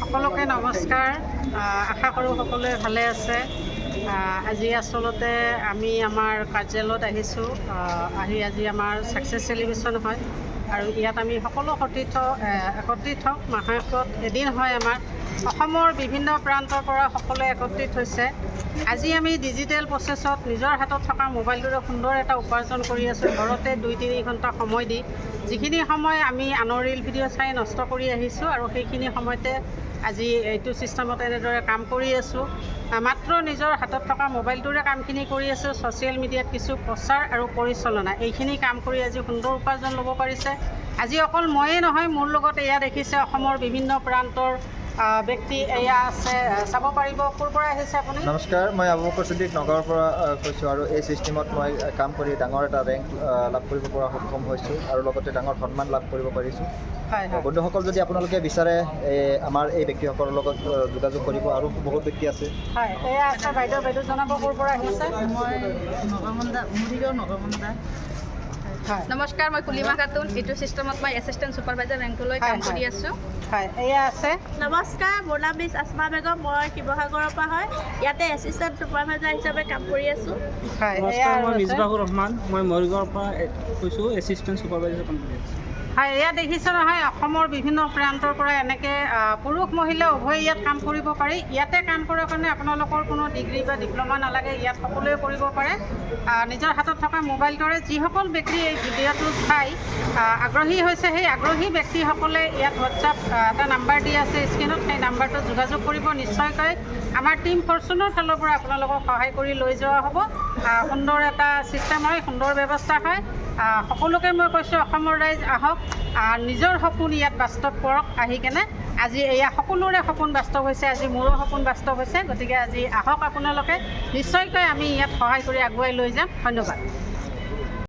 সকলোকে নমস্কাৰ। আশা কৰোঁ সকলোৱে ভালে আছে। আজি আচলতে আমি আমাৰ কাৰ্যালয়ত আহিছোঁ। আজি আমাৰ ছাকচেছ চেলিব্ৰেশ্যন হয় আৰু ইয়াত আমি সকলো একত্ৰিত হওঁ। মাহেকত এদিন হয় আমাৰ। অসমৰ বিভিন্ন প্ৰান্তৰ পৰা সকলোৱে একত্ৰিত হৈছে। আজি আমি ডিজিটেল প্ৰচেছত নিজৰ হাতত থকা মোবাইলটোৰে সুন্দৰ এটা উপাৰ্জন কৰি আছোঁ, ঘৰতে 2-3 ঘণ্টা সময় দি। যিখিনি সময় আমি আনৰ ৰিল ভিডিঅ' চাই নষ্ট কৰি আহিছোঁ আৰু সেইখিনি সময়তে আজি এইটো ছিষ্টেমত এনেদৰে কাম কৰি আছোঁ। মাত্ৰ নিজৰ হাতত থকা মোবাইলটোৰে কামখিনি কৰি আছোঁ। ছ'চিয়েল মিডিয়াত কিছু প্ৰচাৰ আৰু পৰিচালনা এইখিনি কাম কৰি আজি সুন্দৰ উপাৰ্জন ল'ব পাৰিছে। আজি অকল ময়েই নহয়, মোৰ লগত এয়া দেখিছে অসমৰ বিভিন্ন প্ৰান্তৰ ব্যক্তি এয়া আছে, চাব পাৰিব। ক'ৰ পৰা আহিছে আপুনি? নমস্কাৰ, মই আবু বকৰ সিদ্দিক নগৰৰ পৰা কৈছোঁ আৰু এই ছিষ্টেমত মই কাম কৰি ডাঙৰ এটা ৰেংক লাভ কৰিব পৰা সক্ষম হৈছোঁ আৰু লগতে ডাঙৰ সন্মান লাভ কৰিব পাৰিছোঁ। বন্ধুসকল, যদি আপোনালোকে বিচাৰে আমাৰ এই ব্যক্তিসকলৰ লগত যোগাযোগ কৰিব। আৰু বহুত ব্যক্তি আছে। হয়, এয়া আছে বাইদেউ জনাব ক'ৰ পৰা আহিছে? মই নগৰমন্দা। নমস্কাৰ, মই কুলিমা খাতুন। এইটো ছিষ্টেমত মই এছিষ্টেণ্ট ছুপাৰভাইজাৰ ৰেংকলৈ কাম কৰি আছোঁ। হয়, এয়া আছে। নমস্কাৰ, মোৰ নাম মিছ আসমা বেগম। মই শিৱসাগৰৰ পৰা হয়। ইয়াতে এছিষ্টেণ্ট ছুপাৰভাইজাৰ হিচাপে কাম কৰি আছোঁ। হয়, নমস্কাৰ, মই মিছবাহুৰ ৰহমান। মই মৰিগাঁৱৰ পৰা কৈছোঁ, এছিষ্টেণ্ট ছুপাৰভাইজাৰ কাম কৰি আছোঁ। হয়, এয়া দেখিছে নহয়, অসমৰ বিভিন্ন প্ৰান্তৰ পৰা এনেকৈ পুৰুষ মহিলা উভয়ে ইয়াত কাম কৰিব পাৰি। ইয়াতে কাম কৰাৰ কাৰণে আপোনালোকৰ কোনো ডিগ্ৰী বা ডিপ্ল'মা নালাগে। ইয়াত সকলোৱে কৰিব পাৰে নিজৰ হাতত থকা মোবাইলটোৰে। যিসকল ব্যক্তি এই ভিডিঅ'টো চাই আগ্ৰহী হৈছে, সেই আগ্ৰহী ব্যক্তিসকলে ইয়াত হোৱাটছআপ এটা নাম্বাৰ দি আছে স্ক্ৰীণত। সেই নাম্বাৰটোত যোগাযোগ কৰিব। নিশ্চয়কৈ আমাৰ টীম ফৰ্চুনৰ ফালৰ পৰা আপোনালোকক সহায় কৰি লৈ যোৱা হ'ব। সুন্দৰ এটা ছিষ্টেম হয়, সুন্দৰ ব্যৱস্থা হয়। সকলোকে মই কৈছোঁ, অসমৰ ৰাইজ আহক, নিজৰ সপোন ইয়াত বাস্তৱ কৰক। আহি কেনে আজি এয়া সকলোৰে সপোন বাস্তৱ হৈছে, আজি মোৰো সপোন বাস্তৱ হৈছে। গতিকে আজি আহক আপোনালোকে, নিশ্চয়কৈ আমি ইয়াত সহায় কৰি আগুৱাই লৈ যাম। ধন্যবাদ।